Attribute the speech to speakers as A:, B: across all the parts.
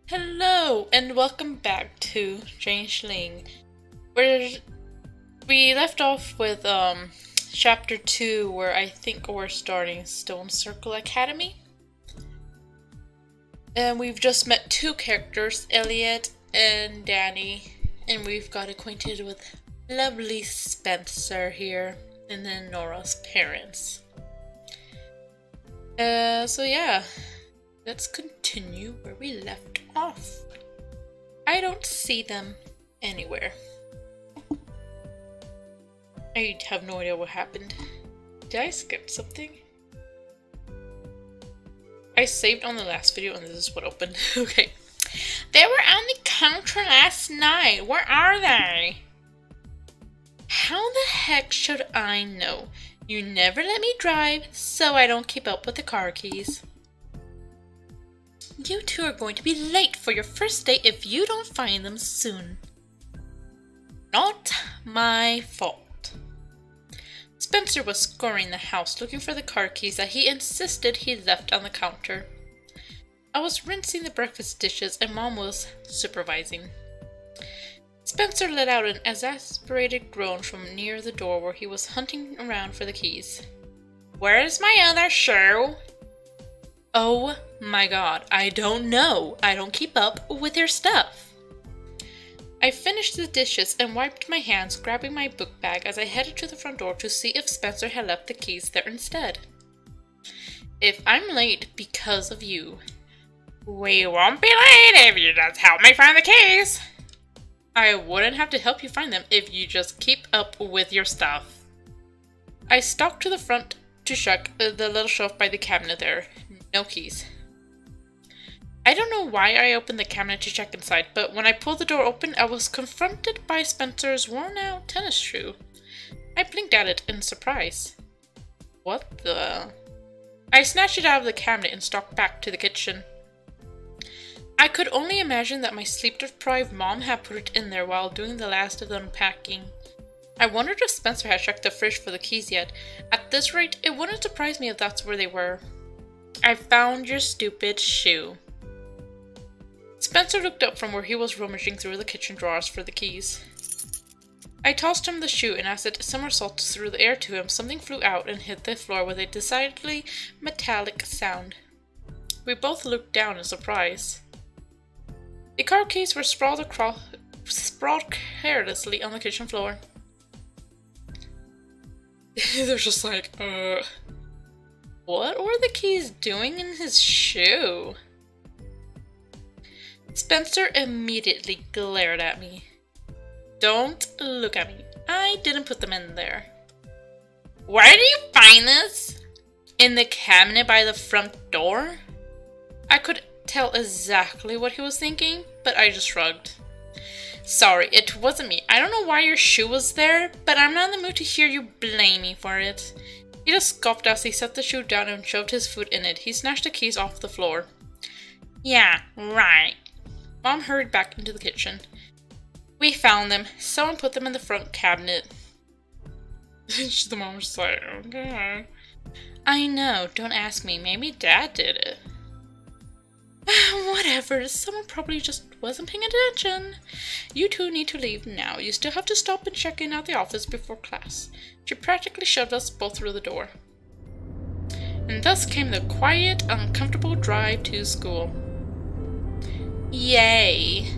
A: Hello and welcome back to Changeling, where we left off with chapter 2, where I think we're starting Stone Circle Academy. And we've just met two characters, Elliot and Danny, and we've got acquainted with lovely Spencer here, and then Nora's parents. So yeah, let's continue where we left off. I don't see them anywhere. I have no idea what happened. Did I skip something? I saved on the last video and this is what opened. Okay. They were on the counter last night. Where are they? How the heck should I know? You never let me drive, so I don't keep up with the car keys. You two are going to be late for your first date if you don't find them soon. Not my fault. Spencer was scouring the house looking for the car keys that he insisted he left on the counter. I was rinsing the breakfast dishes and Mom was supervising. Spencer let out an exasperated groan from near the door where he was hunting around for the keys. Where's my other shoe? Oh my god, I don't know. I don't keep up with your stuff. I finished the dishes and wiped my hands, grabbing my book bag as I headed to the front door to see if Spencer had left the keys there instead. If I'm late because of you. We won't be late if you just help me find the keys. I wouldn't have to help you find them if you just keep up with your stuff. I stalked to the front to check the little shelf by the cabinet there. No keys. I don't know why I opened the cabinet to check inside, but when I pulled the door open, I was confronted by Spencer's worn-out tennis shoe. I blinked at it in surprise. What the? I snatched it out of the cabinet and stalked back to the kitchen. I could only imagine that my sleep-deprived mom had put it in there while doing the last of the unpacking. I wondered if Spencer had checked the fridge for the keys yet. At this rate, it wouldn't surprise me if that's where they were. I found your stupid shoe. Spencer looked up from where he was rummaging through the kitchen drawers for the keys. I tossed him the shoe and as it somersaulted through the air to him, something flew out and hit the floor with a decidedly metallic sound. We both looked down in surprise. The car keys were sprawled carelessly on the kitchen floor. They're just like, what were the keys doing in his shoe? Spencer immediately glared at me. Don't look at me. I didn't put them in there. Where did you find this? In the cabinet by the front door? I could tell exactly what he was thinking, but I just shrugged. Sorry, it wasn't me. I don't know why your shoe was there, but I'm not in the mood to hear you blame me for it. He just scoffed as he set the shoe down and shoved his foot in it. He snatched the keys off the floor. Yeah, right. Mom hurried back into the kitchen. We found them. Someone put them in the front cabinet. The mom was just like, okay. I know, don't ask me. Maybe Dad did it. Whatever, someone probably just wasn't paying attention. You two need to leave now. You still have to stop and check in at the office before class. She practically shoved us both through the door. And thus came the quiet, uncomfortable drive to school. Yay!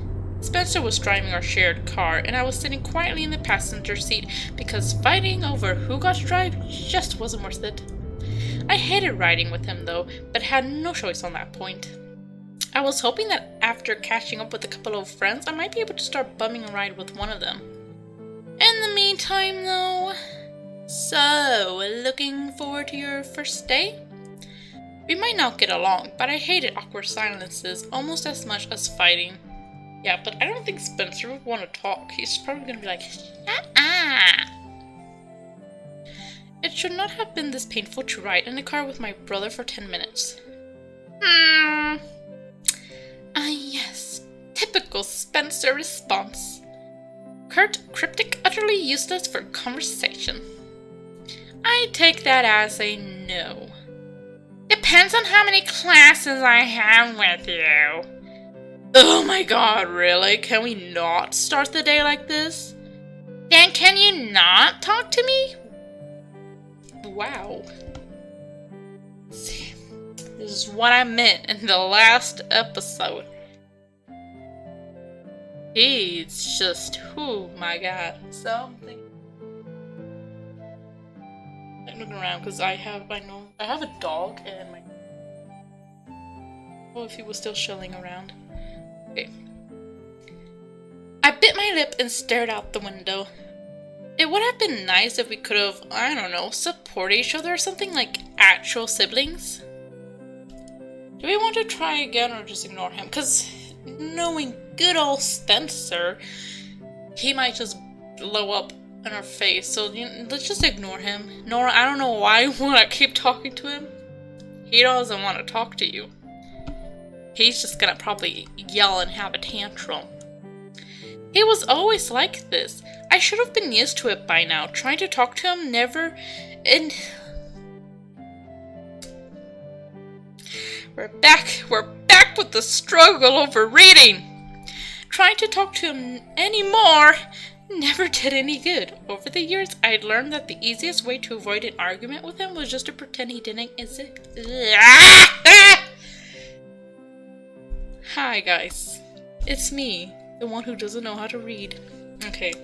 A: Spencer was driving our shared car, and I was sitting quietly in the passenger seat because fighting over who got to drive just wasn't worth it. I hated riding with him though, but had no choice on that point. I was hoping that after catching up with a couple of friends, I might be able to start bumming a ride with one of them. In the meantime though... So, looking forward to your first day? We might not get along, but I hated awkward silences almost as much as fighting. Yeah, but I don't think Spencer would want to talk. He's probably going to be like, shut up! It should not have been this painful to ride in a car with my brother for 10 minutes. Yes. Typical Spencer response. Curt, cryptic, utterly useless for conversation. I take that as a no. Depends on how many classes I have with you. Oh my god, really? Can we not start the day like this? Dan, can you not talk to me? Wow. See, this is what I meant in the last episode. He's just, oh my god. Something. I'm looking around because I have a dog and my. Oh, if he was still chilling around. Okay. I bit my lip and stared out the window. It would have been nice if we could have, I don't know, support each other or something, like actual siblings. Do we want to try again or just ignore him? Because knowing good old Spencer, he might just blow up in our face. So let's just ignore him. Nora, I don't know why you want to keep talking to him. He doesn't want to talk to you. He's just gonna probably yell and have a tantrum. He was always like this. I should have been used to it by now. Trying to talk to him never... And... We're back with the struggle over reading. Trying to talk to him anymore never did any good. Over the years, I'd learned that the easiest way to avoid an argument with him was just to pretend he didn't exist. Hi guys, it's me, the one who doesn't know how to read. Okay,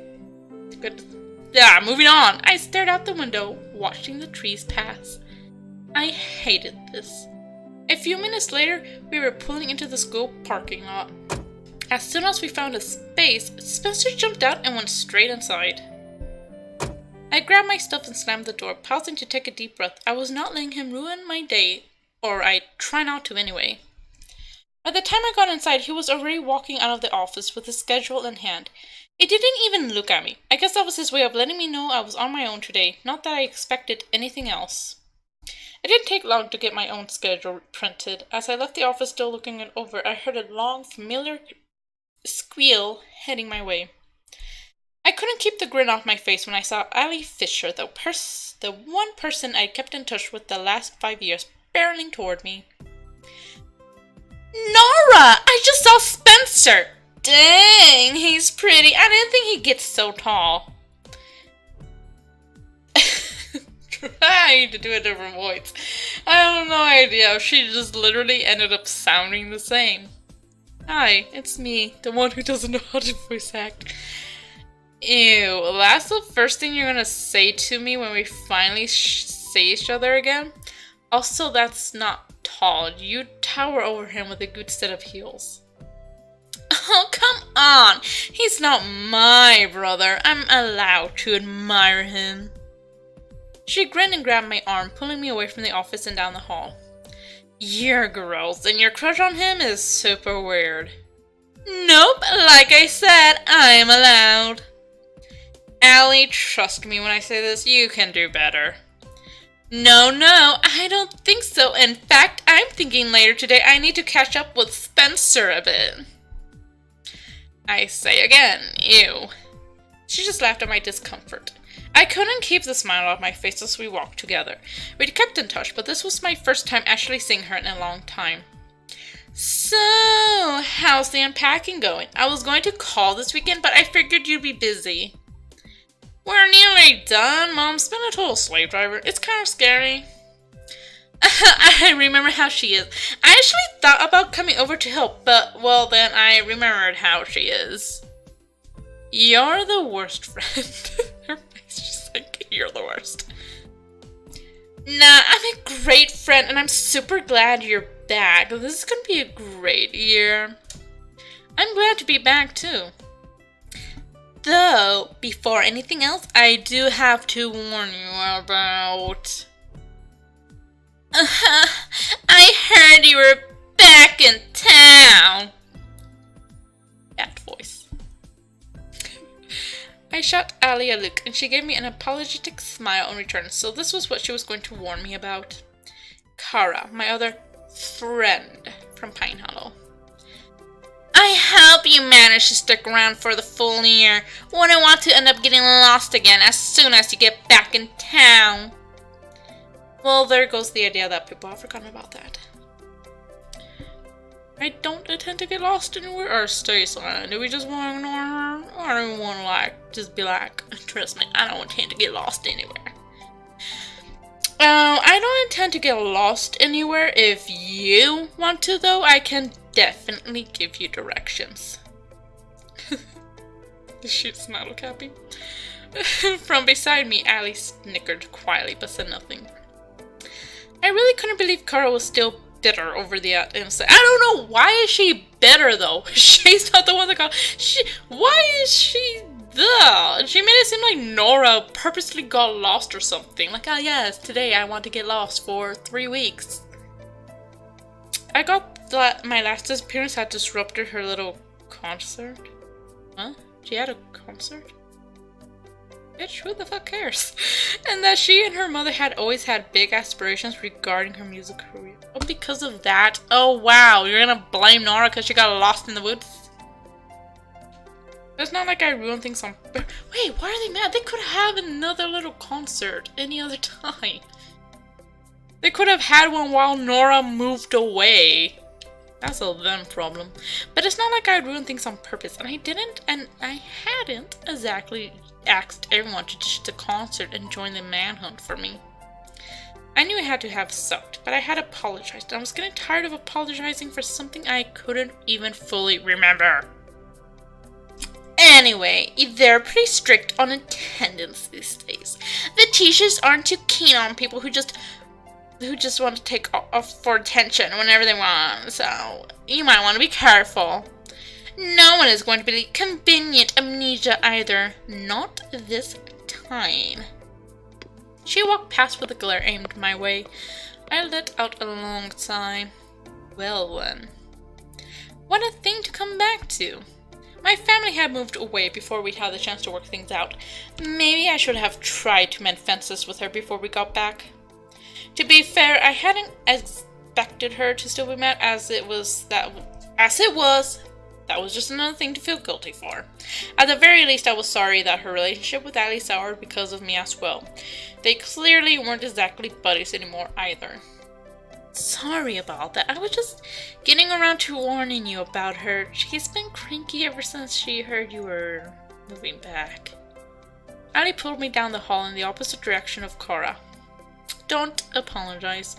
A: good. Yeah, moving on. I stared out the window, watching the trees pass. I hated this. A few minutes later, we were pulling into the school parking lot. As soon as we found a space, Spencer jumped out and went straight inside. I grabbed my stuff and slammed the door, pausing to take a deep breath. I was not letting him ruin my day, or I'd try not to anyway. By the time I got inside, he was already walking out of the office with his schedule in hand. He didn't even look at me. I guess that was his way of letting me know I was on my own today, not that I expected anything else. It didn't take long to get my own schedule printed. As I left the office still looking it over, I heard a long, familiar squeal heading my way. I couldn't keep the grin off my face when I saw Ali Fisher, the one person I kept in touch with the last 5 years, barreling toward me. Nora! I just saw Spencer! Dang, he's pretty. I didn't think he'd get so tall. Trying to do a different voice. I have no idea. She just literally ended up sounding the same. Hi, it's me, the one who doesn't know how to voice act. Ew, that's the first thing you're gonna say to me when we finally see each other again? Also, that's not tall. You tower over him with a good set of heels. Oh, come on! He's not my brother. I'm allowed to admire him. She grinned and grabbed my arm, pulling me away from the office and down the hall. You're gross, and your crush on him is super weird. Nope, like I said, I'm allowed. Allie, trust me when I say this, you can do better. No, I don't think so. In fact, I'm thinking later today I need to catch up with Spencer a bit. I say again, ew. She just laughed at my discomfort. I couldn't keep the smile off my face as we walked together. We'd kept in touch, but this was my first time actually seeing her in a long time. So, how's the unpacking going? I was going to call this weekend, but I figured you'd be busy. We're nearly done. Mom's been a total slave driver. It's kind of scary. I remember how she is. I actually thought about coming over to help, but, well, then I remembered how she is. You're the worst friend. Her face just like, you're the worst. Nah, I'm a great friend, and I'm super glad you're back. This is gonna be a great year. I'm glad to be back, too. Though, before anything else, I do have to warn you about... I heard you were back in town. Bad voice. I shot Allie a look, and she gave me an apologetic smile in return, so this was what she was going to warn me about. Kara, my other friend from Pine Hollow. I hope you manage to stick around for the full year. Wouldn't want to end up getting lost again as soon as you get back in town. Well, there goes the idea that people have forgotten about that. I don't intend to get lost anywhere or stay silent. Do we just want to ignore her? I don't want to just be like, trust me, I don't intend to get lost anywhere. I don't intend to get lost anywhere. If you want to, though, I can definitely give you directions. She smiled, Cappy. From beside me, Allie snickered quietly, but said nothing. I really couldn't believe Kara was still bitter over the incident. I don't know, why is she bitter, though? She's not the one that got... Why is she... Ugh. She made it seem like Nora purposely got lost or something. Like, oh yes, today I want to get lost for 3 weeks. I got that my last disappearance had disrupted her little concert. Huh? She had a concert? Bitch, who the fuck cares? And that she and her mother had always had big aspirations regarding her music career. Oh, because of that? Oh wow, you're gonna blame Nora because she got lost in the woods? It's not like I ruined things on... Wait, why are they mad? They could have another little concert any other time. They could have had one while Nora moved away. That's a them problem. But it's not like I ruined things on purpose. And I didn't, and I hadn't exactly asked everyone to ditch the concert and join the manhunt for me. I knew it had to have sucked, but I had apologized. I was getting tired of apologizing for something I couldn't even fully remember. Anyway, they're pretty strict on attendance these days. The teachers aren't too keen on people who just want to take off for attention whenever they want, so you might want to be careful. No one is going to be convenient amnesia either. Not this time. She walked past with a glare aimed my way. I let out a long sigh. Well then. What a thing to come back to. My family had moved away before we'd had the chance to work things out. Maybe I should have tried to mend fences with her before we got back. To be fair, I hadn't expected her to still be mad that was just another thing to feel guilty for. At the very least, I was sorry that her relationship with Allie soured because of me as well. They clearly weren't exactly buddies anymore either. Sorry about that. I was just getting around to warning you about her. She's been cranky ever since she heard you were moving back. Allie pulled me down the hall in the opposite direction of Cora. Don't apologize.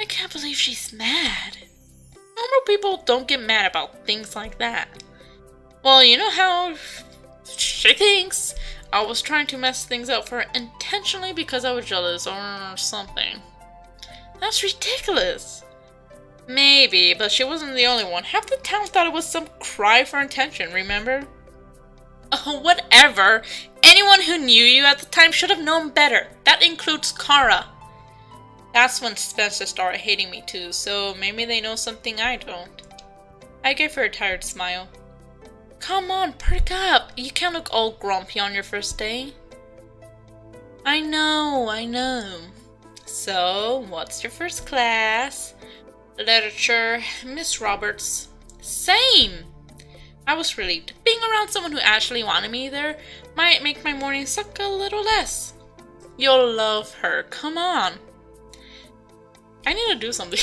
A: I can't believe she's mad. Normal people don't get mad about things like that. Well, you know how she thinks. I was trying to mess things up for her intentionally because I was jealous or something. That's ridiculous. Maybe, but she wasn't the only one. Half the town thought it was some cry for attention, remember? Oh, whatever. Anyone who knew you at the time should have known better. That includes Kara. That's when Spencer started hating me too, so maybe they know something I don't. I gave her a tired smile. Come on, perk up. You can't look all grumpy on your first day. I know. So, what's your first class? Literature, Miss Roberts. Same! I was relieved. Being around someone who actually wanted me there might make my morning suck a little less. You'll love her. Come on. I need to do something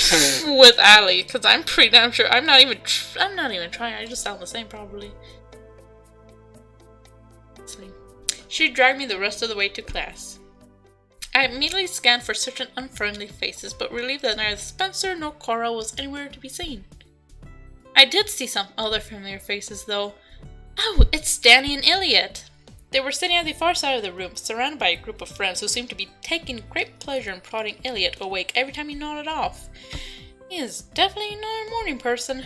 A: with Allie, because I'm pretty damn sure I'm not even trying. I just sound the same probably. She dragged me the rest of the way to class. I immediately scanned for certain unfriendly faces, but relieved that neither Spencer nor Cora was anywhere to be seen. I did see some other familiar faces, though. Oh, it's Danny and Elliot. They were sitting at the far side of the room, surrounded by a group of friends who seemed to be taking great pleasure in prodding Elliot awake every time he nodded off. He is definitely not a morning person.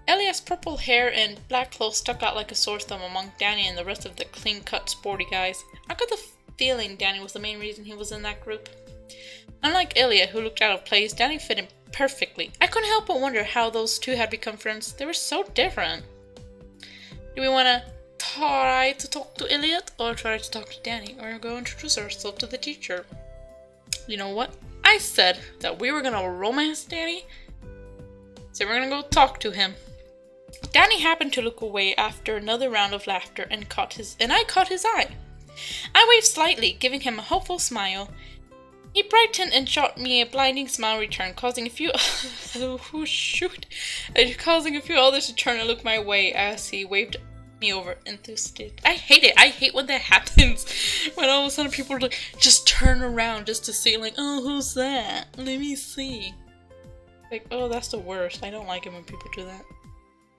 A: Elliot's purple hair and black clothes stuck out like a sore thumb among Danny and the rest of the clean-cut, sporty guys. I got the feeling Danny was the main reason he was in that group. Unlike Elliot, who looked out of place, Danny fit in perfectly. I couldn't help but wonder how those two had become friends. They were so different. Do we want to try to talk to Elliot or try to talk to Danny, or go introduce ourselves to the teacher? You know what? I said that we were gonna romance Danny, so we're gonna go talk to him. Danny happened to look away after another round of laughter and I caught his eye. I waved slightly, giving him a hopeful smile. He brightened and shot me a blinding smile return, causing a few causing a few others to turn and look my way as he waved me over enthusiastic. I hate it. I hate when that happens. When all of a sudden people like just turn around just to see, like, oh, who's that? Let me see. Like, oh, that's the worst. I don't like it when people do that.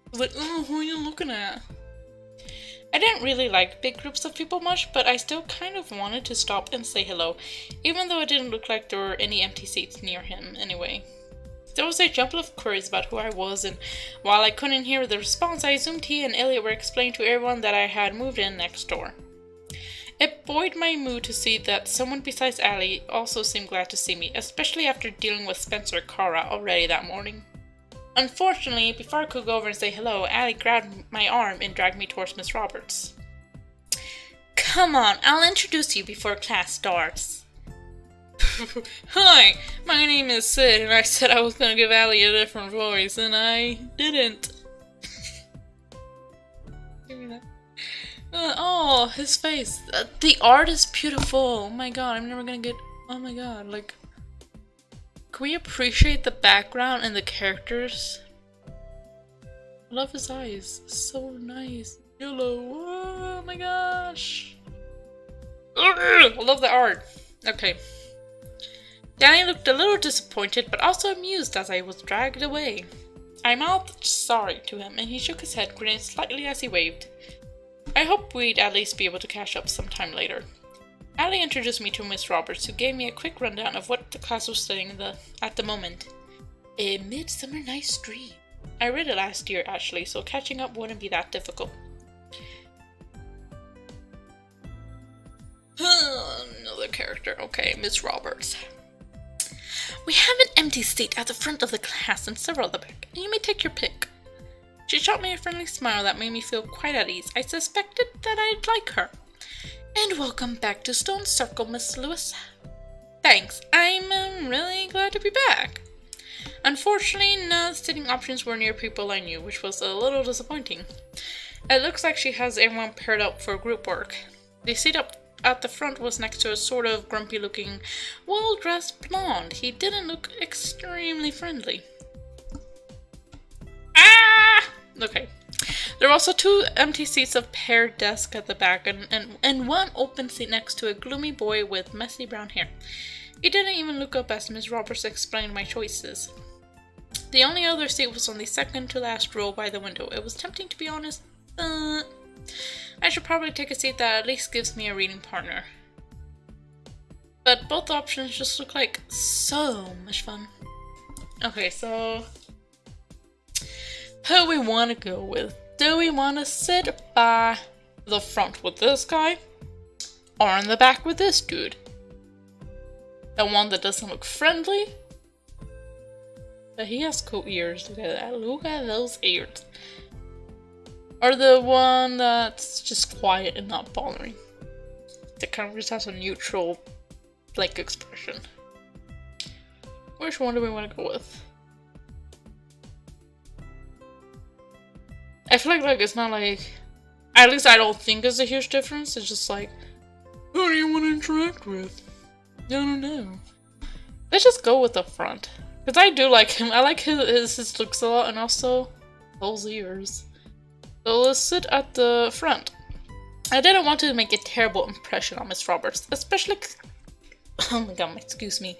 A: It's like, oh, who are you looking at? I didn't really like big groups of people much, but I still kind of wanted to stop and say hello, even though it didn't look like there were any empty seats near him anyway. There was a jumble of queries about who I was, and while I couldn't hear the response, I assumed he and Elliot were explaining to everyone that I had moved in next door. It buoyed my mood to see that someone besides Allie also seemed glad to see me, especially after dealing with Spencer and Kara already that morning. Unfortunately, before I could go over and say hello, Allie grabbed my arm and dragged me towards Miss Roberts. Come on, I'll introduce you before class starts. Hi, my name is Sid, and I said I was gonna give Allie a different voice, and I didn't. Give me that. Oh, his face. The art is beautiful. Oh my god, I'm never gonna get... Oh my god, like... Can we appreciate the background and the characters? I love his eyes. So nice. Yellow. Oh my gosh. I love the art. Okay. Danny looked a little disappointed, but also amused as I was dragged away. I mouthed sorry to him, and he shook his head, grinning slightly as he waved. I hoped we'd at least be able to catch up sometime later. Allie introduced me to Miss Roberts, who gave me a quick rundown of what the class was studying at the moment. A Midsummer Night's Dream. I read it last year, actually, so catching up wouldn't be that difficult. Another character. Okay, Miss Roberts. We have an empty seat at the front of the class and several at the back, and you may take your pick. She shot me a friendly smile that made me feel quite at ease. I suspected that I'd like her. And welcome back to Stone Circle, Miss Lewis. Thanks, I'm really glad to be back. Unfortunately, none of the sitting options were near people I knew, which was a little disappointing. It looks like she has everyone paired up for group work. The seat up at the front was next to a sort of grumpy-looking, well-dressed blonde. He didn't look extremely friendly. Ah! Okay. There were also 2 empty seats of paired desks at the back, and one open seat next to a gloomy boy with messy brown hair. He didn't even look up as Miss Roberts explained my choices. The only other seat was on the second to last row by the window. It was tempting, to be honest. I should probably take a seat that at least gives me a reading partner. But both options just look like so much fun. Okay, so... who we want to go with? Do we want to sit by the front with this guy? Or in the back with this dude? The one that doesn't look friendly? But he has cool ears. Look at that. Look at those ears. Or the one that's just quiet and not bothering. That kind of just has a neutral, like, expression. Which one do we want to go with? I feel like it's not like... At least I don't think it's a huge difference. It's just like... who do you want to interact with? I don't know. Let's just go with the front. Because I do like him. I like his looks a lot, and also those ears. So let's sit at the front. I didn't want to make a terrible impression on Miss Roberts, especially... oh my god, excuse me.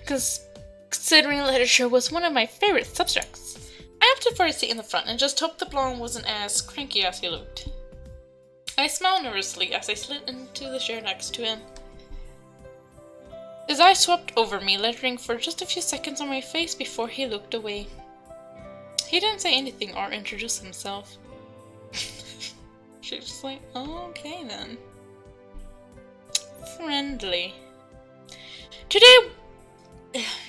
A: Because considering literature was one of my favorite subjects. I opted for a seat in the front and just hoped the blonde wasn't as cranky as he looked. I smiled nervously as I slid into the chair next to him. His eyes swept over me, lingering for just a few seconds on my face before he looked away. He didn't say anything or introduce himself. She's just like, oh, okay then. Friendly. Today...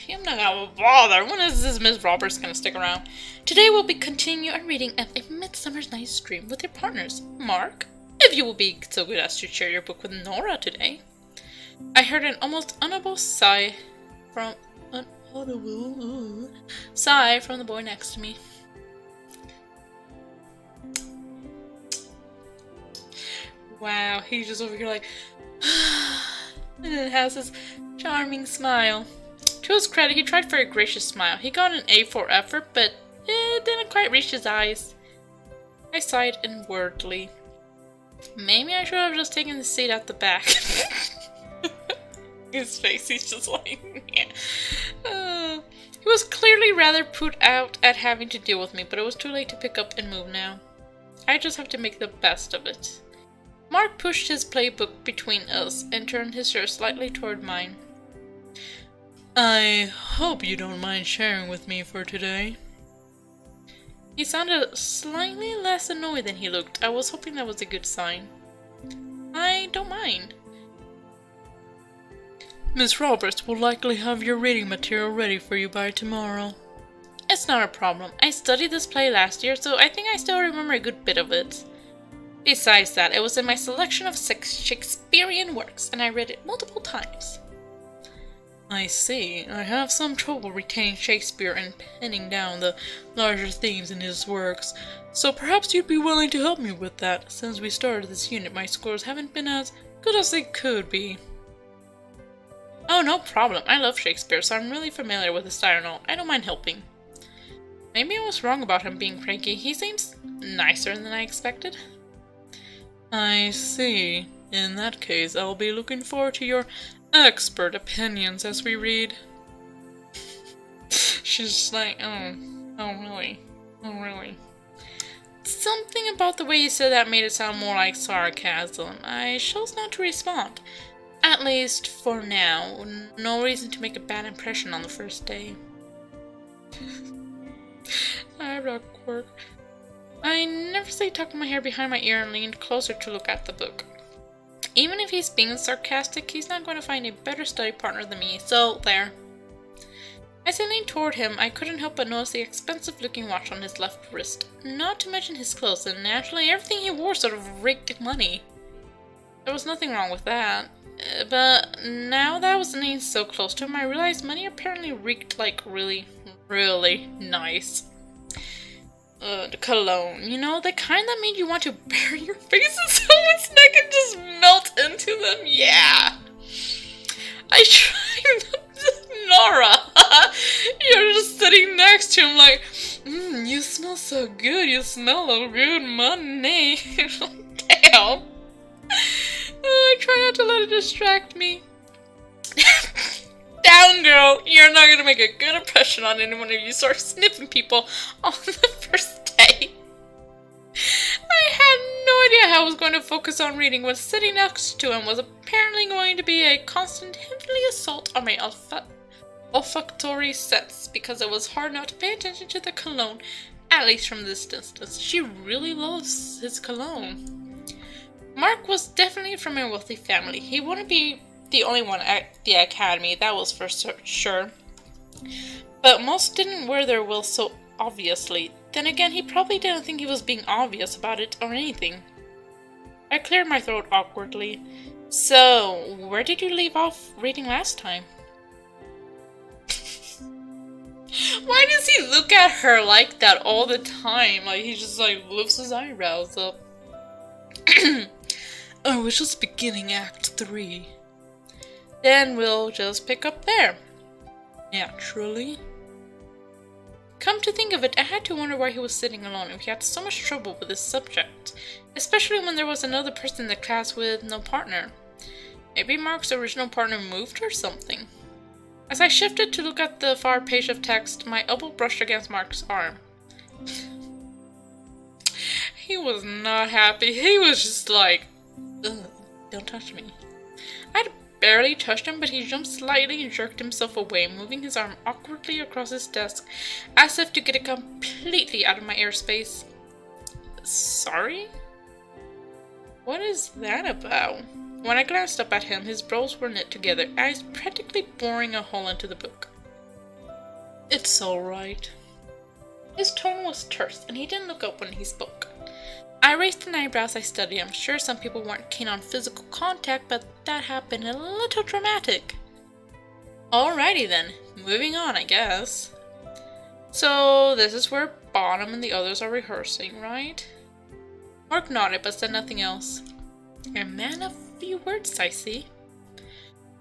A: I'm not gonna bother. When is this Miss Roberts gonna stick around? Today we'll be continue our reading of A Midsummer's Night's Dream with your partners. Mark, if you will be so good as to share your book with Nora today. I heard an almost audible sigh from the boy next to me. Wow, he's just over here like and it has his Charming smile. To his credit, he tried for a gracious smile. He got an A for effort, but it didn't quite reach his eyes. I sighed inwardly. Maybe I should have just taken the seat at the back. His face, he's just like... He was clearly rather put out at having to deal with me, but it was too late to pick up and move now. I just have to make the best of it. Mark pushed his playbook between us and turned his chair slightly toward mine. I hope you don't mind sharing with me for today. He sounded slightly less annoyed than he looked. I was hoping that was a good sign. I don't mind. Miss Roberts will likely have your reading material ready for you by tomorrow. It's not a problem. I studied this play last year, so I think I still remember a good bit of it. Besides that, it was in my selection of 6 Shakespearean works, and I read it multiple times. I see. I have some trouble retaining Shakespeare and pinning down the larger themes in his works, so perhaps you'd be willing to help me with that. Since we started this unit, my scores haven't been as good as they could be. Oh, no problem. I love Shakespeare, so I'm really familiar with his style and all. I don't mind helping. Maybe I was wrong about him being cranky. He seems nicer than I expected. I see. In that case, I'll be looking forward to your expert opinions as we read. She's just like, oh really? Oh, really? Something about the way you said that made it sound more like sarcasm. I chose not to respond. At least for now. No reason to make a bad impression on the first day. Eyebrow quirk. I nervously tucked my hair behind my ear and leaned closer to look at the book. Even if he's being sarcastic, he's not going to find a better study partner than me, so there. As I leaned toward him, I couldn't help but notice the expensive-looking watch on his left wrist, not to mention his clothes, and naturally everything he wore sort of reeked money. There was nothing wrong with that, but now that I was leaning so close to him, I realized money apparently reeked like really, really nice. The cologne, you know, the kind that made you want to bury your face in someone's neck and just melt into them, yeah. I tried Nora, you're just sitting next to him like, you smell so good, you smell like good money. Damn. I try not to let it distract me. Down, girl! You're not gonna make a good impression on anyone if you start sniffing people on the first day. I had no idea how I was going to focus on reading when sitting next to him was apparently going to be a constant heavy assault on my olfactory sense, because it was hard not to pay attention to the cologne, at least from this distance. She really loves his cologne. Mark was definitely from a wealthy family. He wouldn't be the only one at the academy, that was for sure. But most didn't wear their will so obviously. Then again, he probably didn't think he was being obvious about it or anything. I cleared my throat awkwardly. So, where did you leave off reading last time? Why does he look at her like that all the time? Like, he just like lifts his eyebrows up. Oh, it's just beginning Act 3. Then we'll just pick up there. Naturally. Come to think of it, I had to wonder why he was sitting alone if he had so much trouble with this subject, especially when there was another person in the class with no partner. Maybe Mark's original partner moved or something. As I shifted to look at the far page of text, my elbow brushed against Mark's arm. He was not happy. He was just like, ugh, don't touch me. I'd barely touched him, but he jumped slightly and jerked himself away, moving his arm awkwardly across his desk, as if to get it completely out of my airspace. Sorry? What is that about? When I glanced up at him, his brows were knit together, eyes practically boring a hole into the book. It's alright. His tone was terse, and he didn't look up when he spoke. I raised an eyebrow as I studied. I'm sure some people weren't keen on physical contact, but that had been a little dramatic. Alrighty then, moving on, I guess. So, this is where Bottom and the others are rehearsing, right? Mark nodded, but said nothing else. A man of few words, I see.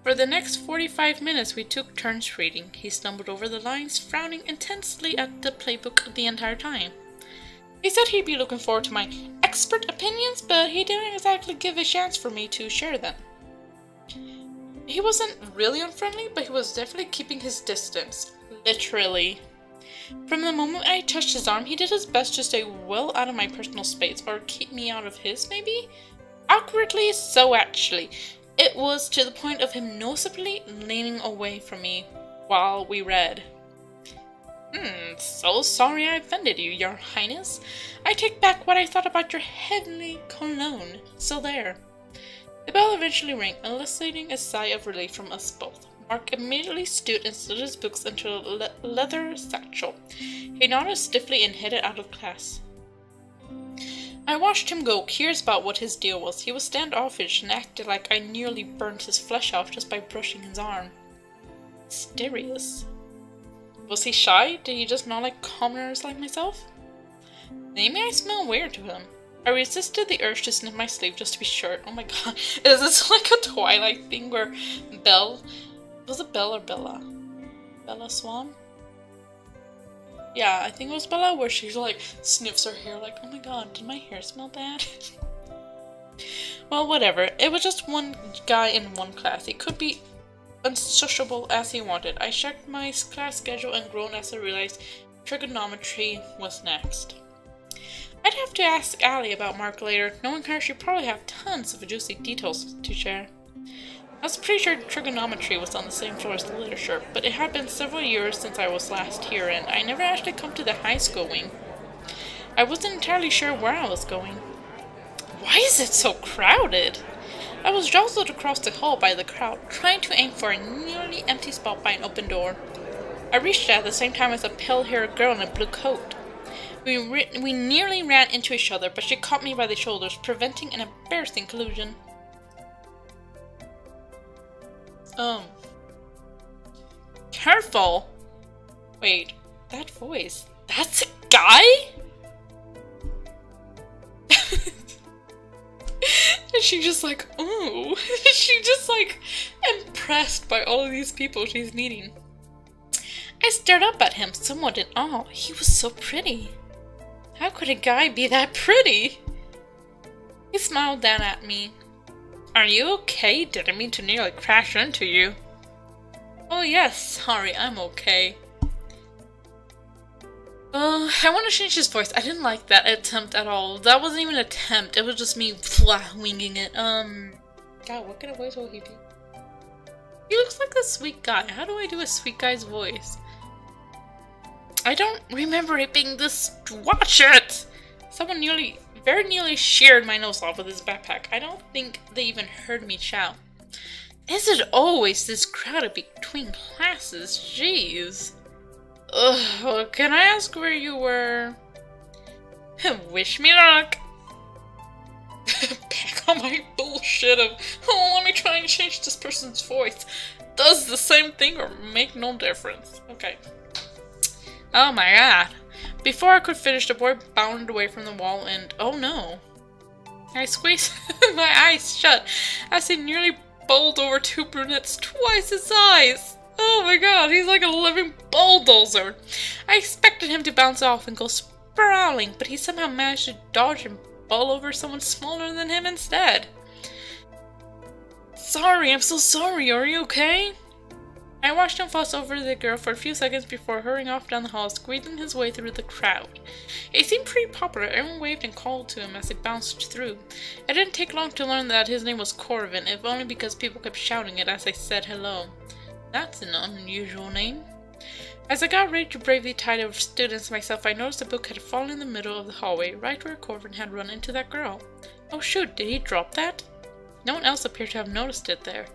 A: For the next 45 minutes, we took turns reading. He stumbled over the lines, frowning intensely at the playbook the entire time. He said he'd be looking forward to my expert opinions, but he didn't exactly give a chance for me to share them. He wasn't really unfriendly, but he was definitely keeping his distance. Literally. From the moment I touched his arm, he did his best to stay well out of my personal space, or keep me out of his, maybe? Awkwardly so, actually. It was to the point of him noticeably leaning away from me while we read. So sorry I offended you, Your Highness. I take back what I thought about your heavenly cologne. So there. The bell eventually rang, eliciting a sigh of relief from us both. Mark immediately stood and slid his books into a leather satchel. He nodded stiffly and headed out of class. I watched him go, curious about what his deal was. He was standoffish and acted like I nearly burnt his flesh off just by brushing his arm. Mysterious. Was he shy? Did he just not like commoners like myself? Maybe I smell weird to him. I resisted the urge to sniff my sleeve just to be sure. Oh my god, is this like a Twilight thing where Belle... Was it Belle or Bella? Bella Swan? Yeah, I think it was Bella, where she like sniffs her hair like, oh my god, did my hair smell bad? Well, whatever. It was just one guy in one class. He could be unsociable as he wanted. I checked my class schedule and groaned as I realized trigonometry was next. I'd have to ask Allie about Mark later. Knowing her, she'd probably have tons of juicy details to share. I was pretty sure trigonometry was on the same floor as literature, but it had been several years since I was last here, and I never actually come to the high school wing. I wasn't entirely sure where I was going. Why is it so crowded? I was jostled across the hall by the crowd, trying to aim for a nearly empty spot by an open door. I reached it at the same time as a pale-haired girl in a blue coat. We nearly ran into each other, but she caught me by the shoulders, preventing an embarrassing collision. Careful! Wait, that voice. That's a guy? And she just like, ooh. She just like impressed by all of these people she's meeting. I stared up at him, somewhat in awe. He was so pretty. How could a guy be that pretty? He smiled down at me. Are you okay? Didn't mean to nearly crash into you. Oh yes, sorry, I'm okay. I want to change his voice. I didn't like that attempt at all. That wasn't even an attempt. It was just me winging it. God, what kind of voice will he do? He looks like a sweet guy. How do I do a sweet guy's voice? I don't remember it being this... Watch it! Someone very nearly sheared my nose off with his backpack. I don't think they even heard me shout. Is it always this crowded between classes? Jeez. Ugh, can I ask where you were? Wish me luck. Back on my bullshit of, oh, let me try and change this person's voice. Does the same thing or make no difference. Okay. Oh my god. Before I could finish, the boy bounded away from the wall and, oh no. I squeezed my eyes shut as he nearly bowled over two brunettes twice his size. Oh my god, he's like a living bulldozer. I expected him to bounce off and go sprawling, but he somehow managed to dodge and bowl over someone smaller than him instead. Sorry, I'm so sorry. Are you okay? I watched him fuss over the girl for a few seconds before hurrying off down the hall, squeezing his way through the crowd. He seemed pretty popular. Everyone waved and called to him as he bounced through. It didn't take long to learn that his name was Corvin, if only because people kept shouting it as I said hello. That's an unusual name. As I got ready to brave the tide of students myself, I noticed the book had fallen in the middle of the hallway, right where Corvin had run into that girl. Oh shoot, did he drop that? No one else appeared to have noticed it there.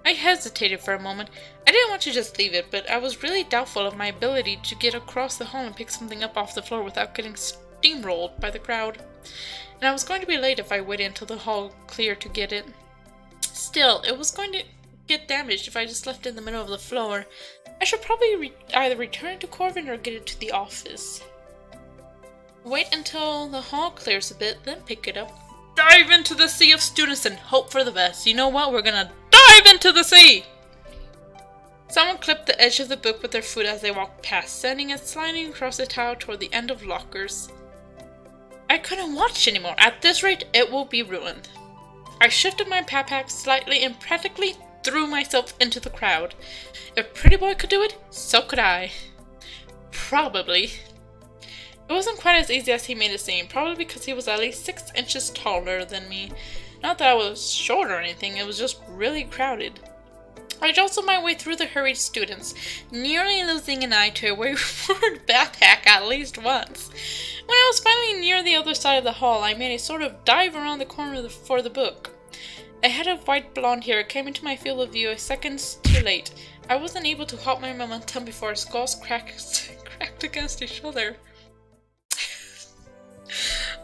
A: I hesitated for a moment. I didn't want to just leave it, but I was really doubtful of my ability to get across the hall and pick something up off the floor without getting steamrolled by the crowd. And I was going to be late if I waited until the hall cleared to get it. Still, it was going to get damaged if I just left it in the middle of the floor. I should probably either return to Corvin or get it to the office. Wait until the hall clears a bit, then pick it up. Dive into the sea of students and hope for the best. You know what? We're gonna dive Dive into the sea! Someone clipped the edge of the book with their foot as they walked past, sending it sliding across the tile toward the end of lockers. I couldn't watch anymore. At this rate, it will be ruined. I shifted my backpack slightly and practically threw myself into the crowd. If Pretty Boy could do it, so could I. Probably. It wasn't quite as easy as he made it seem, probably because he was at least 6 inches taller than me. Not that I was short or anything, it was just really crowded. I jostled my way through the hurried students, nearly losing an eye to a wayward backpack at least once. When I was finally near the other side of the hall, I made a sort of dive around the corner for the book. A head of white blonde hair came into my field of view a second too late. I wasn't able to halt my momentum before our skulls cracked against each other.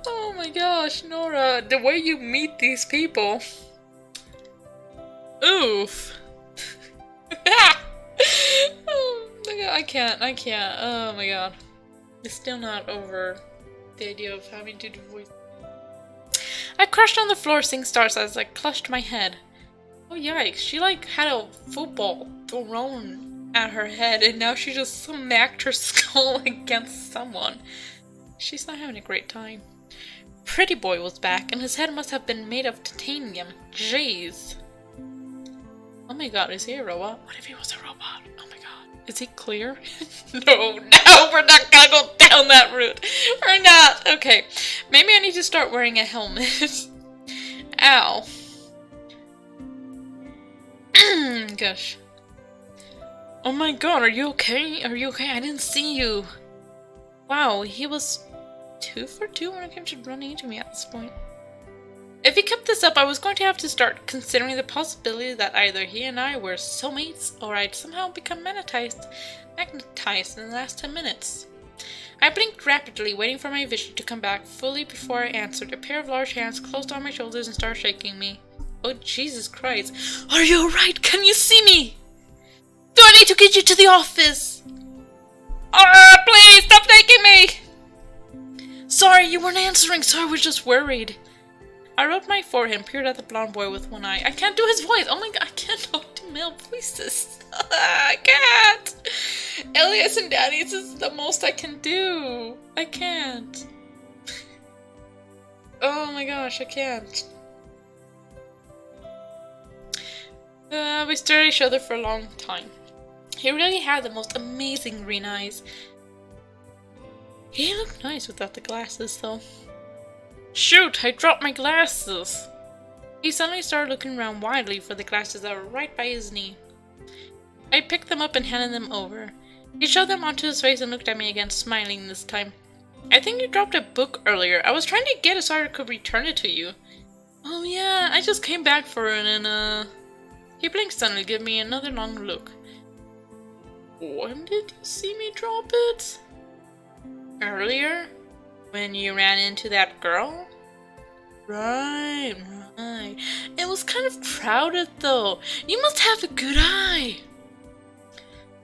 A: Oh my gosh, Nora, the way you meet these people. Oof. Oh my god, I can't. Oh my god. It's still not over the idea of having to do voice. I crashed on the floor, seeing stars as I clutched my head. Oh yikes, she like had a football thrown at her head and now she just smacked her skull against someone. She's not having a great time. Pretty Boy was back and his head must have been made of titanium. Jeez. Oh my god, is he a robot? What if he was a robot? Oh my god. Is he clear? No, we're not gonna go down that route. We're not. Okay, maybe I need to start wearing a helmet. Ow. Gosh. Oh my god, are you okay? Are you okay? I didn't see you. Wow, he was 2 for 2 when it came to running into me at this point. If he kept this up, I was going to have to start considering the possibility that either he and I were soulmates, or I'd somehow become magnetized in the last 10 minutes. I blinked rapidly, waiting for my vision to come back fully before I answered. A pair of large hands closed on my shoulders and started shaking me. Oh, Jesus Christ. Are you alright? Can you see me? Do I need to get you to the office? Please, stop taking me! Sorry, you weren't answering, so I was just worried. I rubbed my forehead and peered at the blonde boy with one eye. I can't do his voice! Oh my god, I can't do male voices. I can't! Elias and Danny's is the most I can do. I can't. Oh my gosh, I can't. We stared at each other for a long time. He really had the most amazing green eyes. He looked nice without the glasses, though. Shoot, I dropped my glasses! He suddenly started looking around wildly for the glasses that were right by his knee. I picked them up and handed them over. He shoved them onto his face and looked at me again, smiling this time. I think you dropped a book earlier. I was trying to get it so I could return it to you. Oh yeah, I just came back for it and He blinked suddenly, giving me another long look. When did you see me drop it? Earlier? When you ran into that girl? Right. It was kind of crowded though. You must have a good eye.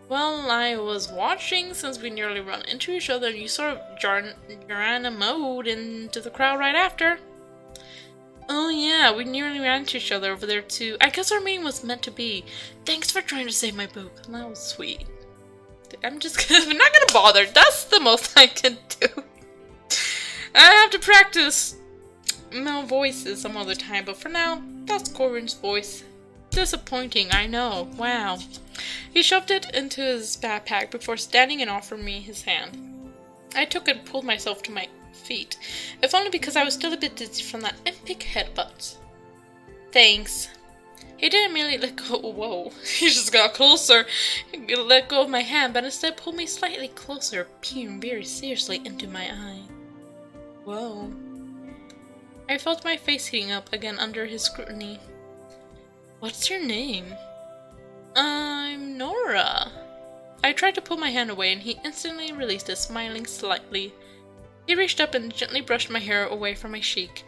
A: Well, I was watching since we nearly ran into each other and you sort of ran a mode into the crowd right after. Oh yeah, we nearly ran into each other over there too. I guess our meeting was meant to be. Thanks for trying to save my book. That was sweet. I'm not gonna bother. That's the most I can do. I have to practice male voices some other time, but for now, that's Corin's voice. Disappointing, I know. Wow. He shoved it into his backpack before standing and offering me his hand. I took it and pulled myself to my feet, if only because I was still a bit dizzy from that epic headbutt. Thanks. He didn't immediately let go. Whoa. He just got closer. He let go of my hand, but instead pulled me slightly closer, peering very seriously into my eye. Whoa. I felt my face heating up again under his scrutiny. What's your name? I'm Nora. I tried to pull my hand away and he instantly released it, smiling slightly. He reached up and gently brushed my hair away from my cheek.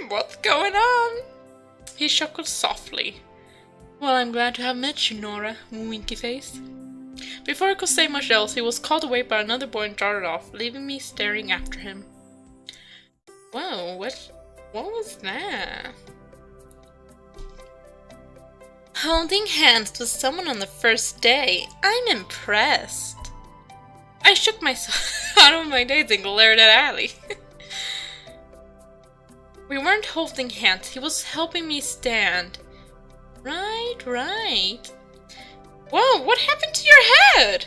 A: What's going on? He chuckled softly. Well, I'm glad to have met you, Nora, winky face. Before I could say much else, he was called away by another boy and darted off, leaving me staring after him. Whoa, what was that? Holding hands with someone on the first day. I'm impressed. I shook myself out of my daze and glared at Allie. We weren't holding hands, he was helping me stand. Right. Whoa, what happened to your head?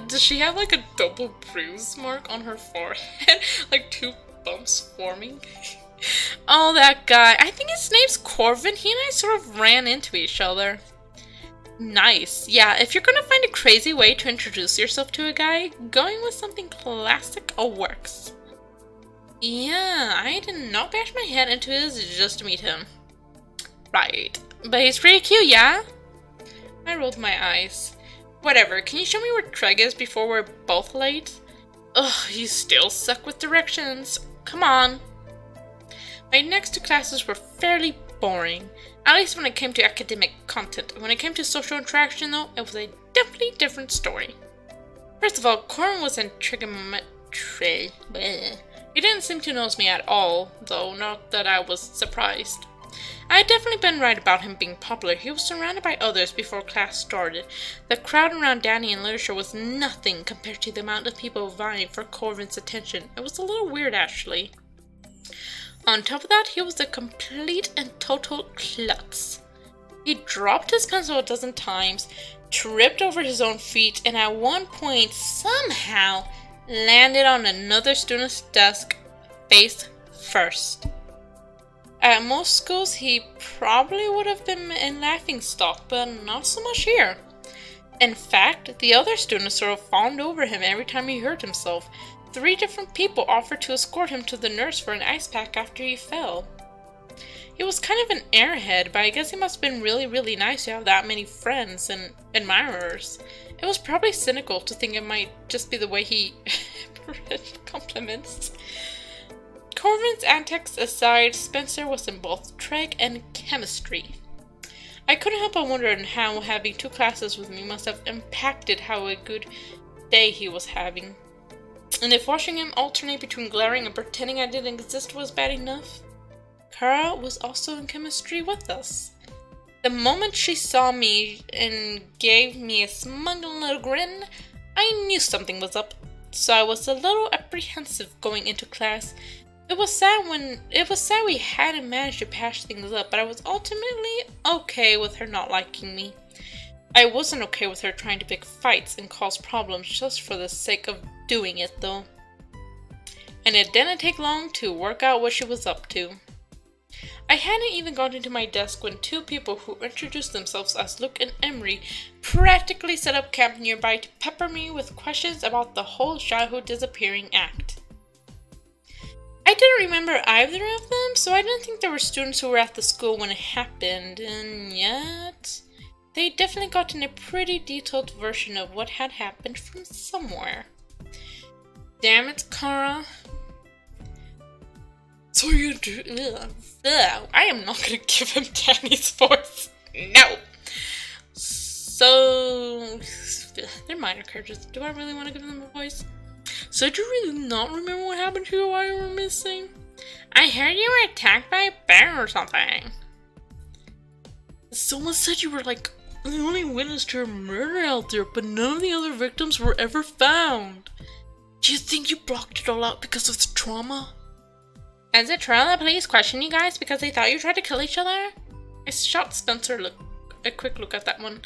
A: Does she have like a double bruise mark on her forehead? Like 2 bumps forming? Oh, that guy. I think his name's Corvin. He and I sort of ran into each other. Nice. Yeah, if you're gonna find a crazy way to introduce yourself to a guy, going with something classic works. Yeah, I did not bash my head into his just to meet him. Right. But he's pretty cute, yeah? I rolled my eyes. Whatever, can you show me where Treg is before we're both late? Ugh, you still suck with directions. Come on. My next 2 classes were fairly boring, at least when it came to academic content. When it came to social interaction, though, it was a definitely different story. First of all, Corin was in trigonometry. He didn't seem to notice me at all, though not that I was surprised. I had definitely been right about him being popular. He was surrounded by others before class started. The crowd around Danny in literature was nothing compared to the amount of people vying for Corvin's attention. It was a little weird, actually. On top of that, he was a complete and total klutz. He dropped his pencil a dozen times, tripped over his own feet, and at one point, somehow, landed on another student's desk face first. At most schools, he probably would have been in laughingstock, but not so much here. In fact, the other students sort of fawned over him every time he hurt himself. 3 different people offered to escort him to the nurse for an ice pack after he fell. He was kind of an airhead, but I guess he must have been really nice to have that many friends and admirers. It was probably cynical to think it might just be the way he compliments. Corvin's antics aside, Spencer was in both Treg and chemistry. I couldn't help but wonder how having 2 classes with me must have impacted how a good day he was having. And if watching him alternate between glaring and pretending I didn't exist was bad enough, Kara was also in chemistry with us. The moment she saw me and gave me a smug little grin, I knew something was up, so I was a little apprehensive going into class. It was sad we hadn't managed to patch things up, but I was ultimately okay with her not liking me. I wasn't okay with her trying to pick fights and cause problems just for the sake of doing it, though. And it didn't take long to work out what she was up to. I hadn't even gotten to my desk when 2 people who introduced themselves as Luke and Emery practically set up camp nearby to pepper me with questions about the whole childhood disappearing act. I didn't remember either of them, so I didn't think there were students who were at the school when it happened, and yet they definitely gotten a pretty detailed version of what had happened from somewhere. Damn it, Kara. So you do. I am not gonna give him Danny's voice. No! So. They're minor characters. Do I really want to give them a voice? So do you really not remember what happened to you while you were missing? I heard you were attacked by a bear or something. Someone said you were like the only witness to a murder out there, but none of the other victims were ever found. Do you think you blocked it all out because of the trauma? Is it true that police questioned you guys because they thought you tried to kill each other? I shot Spencer a quick look at that one.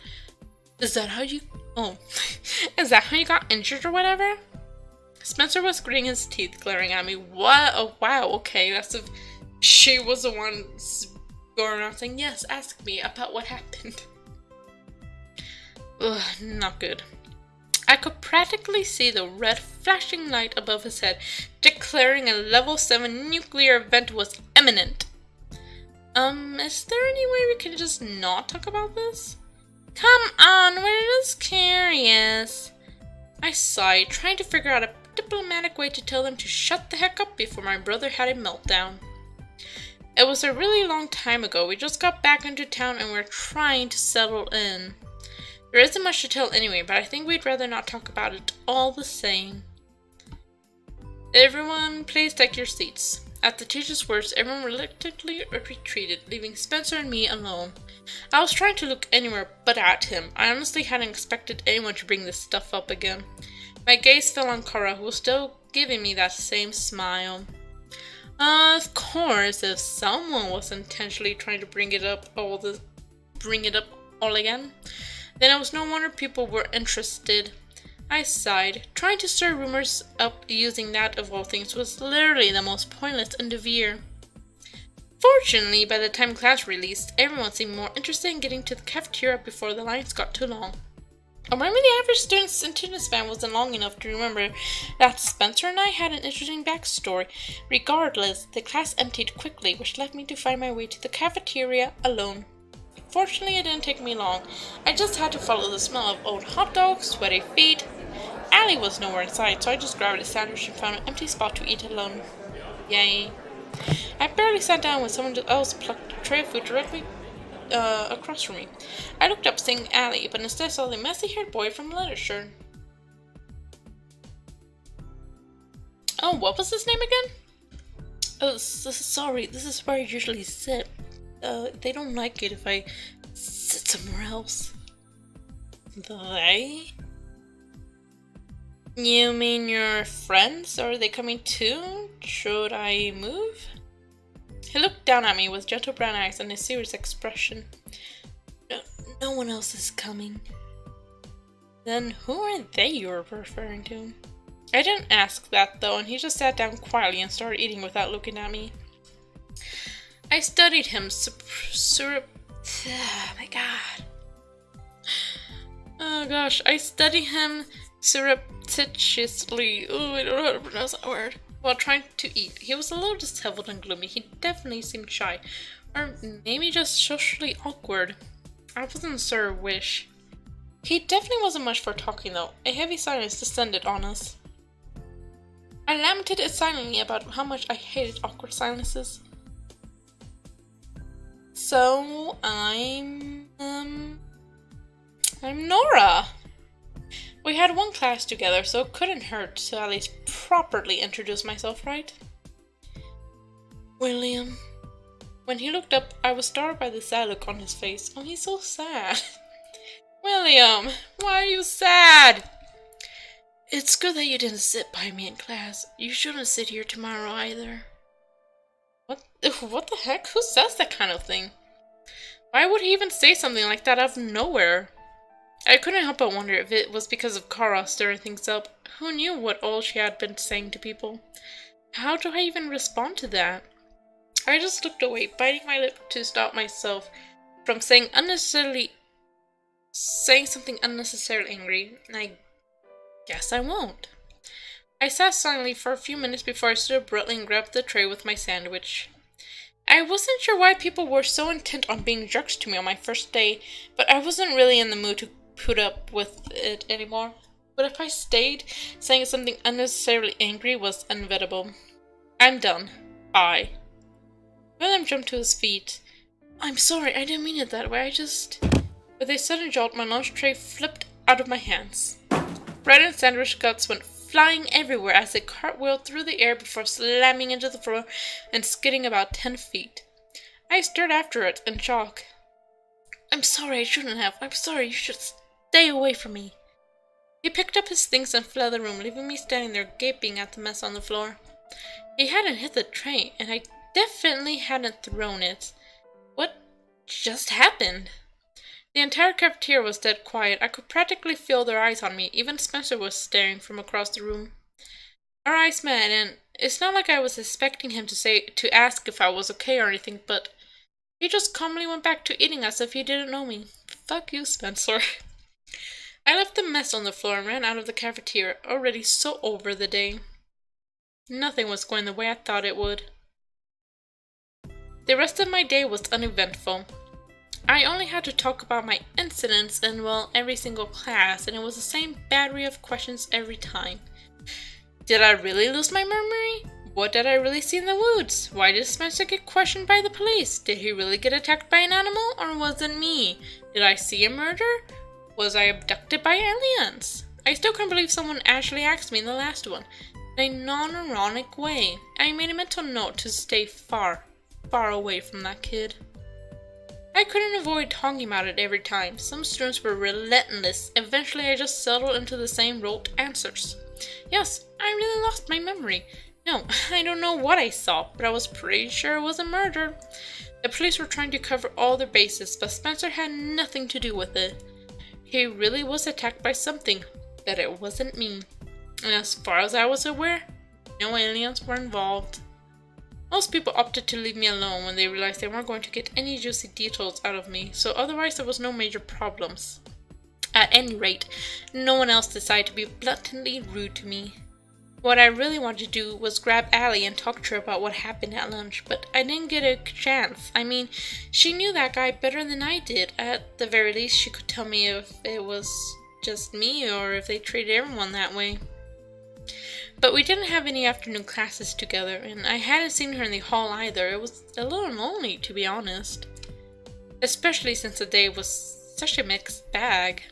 A: Is that how you... Oh. Is that how you got injured or whatever? Spencer was gritting his teeth, glaring at me. What? Oh, wow, okay. That's if she was the one going around saying, yes, ask me about what happened. Ugh, not good. I could practically see the red flashing light above his head, declaring a level 7 nuclear event was imminent. Is there any way we can just not talk about this? Come on, we're just curious. I sighed, trying to figure out a diplomatic way to tell them to shut the heck up before my brother had a meltdown. It was a really long time ago. We just got back into town and we're trying to settle in. There isn't much to tell anyway, but I think we'd rather not talk about it all the same. Everyone, please take your seats. At the teacher's words, everyone reluctantly retreated, leaving Spencer and me alone. I was trying to look anywhere but at him. I honestly hadn't expected anyone to bring this stuff up again. My gaze fell on Kara, who was still giving me that same smile. Of course, if someone was intentionally trying to bring it up all again, then it was no wonder people were interested. I sighed. Trying to stir rumors up using that of all things was literally the most pointless end of year. Fortunately, by the time class released, everyone seemed more interested in getting to the cafeteria before the lines got too long. Or maybe the average student's attention span wasn't long enough to remember that Spencer and I had an interesting backstory. Regardless, the class emptied quickly, which left me to find my way to the cafeteria alone. Fortunately, it didn't take me long. I just had to follow the smell of old hot dogs, sweaty feet. Allie was nowhere in sight, so I just grabbed a sandwich and found an empty spot to eat alone. Yay. I barely sat down when someone else plucked a tray of food directly across from me. I looked up seeing Allie, but instead saw the messy-haired boy from literature. Oh, what was his name again? Oh, sorry, this is where I usually sit. They don't like it if I sit somewhere else. They? You mean your friends? Are they coming too? Should I move? He looked down at me with gentle brown eyes and a serious expression. No one else is coming. Then who are they you were referring to? I didn't ask that though, and he just sat down quietly and started eating without looking at me. I studied him oh my god. Oh gosh, I studied him surreptitiously. Oh, I don't know how to pronounce that word. While trying to eat. He was a little disheveled and gloomy. He definitely seemed shy. Or maybe just socially awkward. I wasn't sure which. He definitely wasn't much for talking though. A heavy silence descended on us. I lamented silently about how much I hated awkward silences. So, I'm Nora. We had one class together, so it couldn't hurt to at least properly introduce myself, right? William. When he looked up, I was startled by the sad look on his face. Oh, he's so sad. William, why are you sad? It's good that you didn't sit by me in class. You shouldn't sit here tomorrow either. What the heck? Who says that kind of thing? Why would he even say something like that out of nowhere? I couldn't help but wonder if it was because of Kara stirring things up. Who knew what all she had been saying to people? How do I even respond to that? I just looked away, biting my lip to stop myself from saying something unnecessarily angry. I guess I won't. I sat silently for a few minutes before I stood abruptly and grabbed the tray with my sandwich. I wasn't sure why people were so intent on being jerks to me on my first day, but I wasn't really in the mood to put up with it anymore. But if I stayed, saying something unnecessarily angry was inevitable. I'm done. Bye. William jumped to his feet. I'm sorry, I didn't mean it that way, With a sudden jolt, my lunch tray flipped out of my hands. Bread and sandwich guts went flying everywhere as it cartwheeled through the air before slamming into the floor and skidding about 10 feet. I stared after it in shock. I'm sorry, I shouldn't have. I'm sorry, you should stay away from me. He picked up his things and fled the room, leaving me standing there gaping at the mess on the floor. He hadn't hit the tray, and I definitely hadn't thrown it. What just happened? The entire cafeteria was dead quiet. I could practically feel their eyes on me. Even Spencer was staring from across the room. Our eyes met, and it's not like I was expecting him to ask if I was okay or anything, but he just calmly went back to eating as if he didn't know me. Fuck you, Spencer. I left the mess on the floor and ran out of the cafeteria, already so over the day. Nothing was going the way I thought it would. The rest of my day was uneventful. I only had to talk about my incidents in, well, every single class, and it was the same battery of questions every time. Did I really lose my memory? What did I really see in the woods? Why did Spencer get questioned by the police? Did he really get attacked by an animal, or was it me? Did I see a murder? Was I abducted by aliens? I still can't believe someone actually asked me in the last one. in a non-ironic way. I made a mental note to stay far, far away from that kid. I couldn't avoid talking about it every time. Some students were relentless. Eventually I just settled into the same rote answers. Yes, I really lost my memory. No, I don't know what I saw, but I was pretty sure it was a murder. The police were trying to cover all their bases, but Spencer had nothing to do with it. He really was attacked by something, but it wasn't me. And as far as I was aware, no aliens were involved. Most people opted to leave me alone when they realized they weren't going to get any juicy details out of me, so otherwise there was no major problems. At any rate, no one else decided to be blatantly rude to me. What I really wanted to do was grab Allie and talk to her about what happened at lunch, but I didn't get a chance. I mean, she knew that guy better than I did. At the very least, she could tell me if it was just me or if they treated everyone that way. But we didn't have any afternoon classes together, and I hadn't seen her in the hall either. It was a little lonely, to be honest. Especially since the day was such a mixed bag.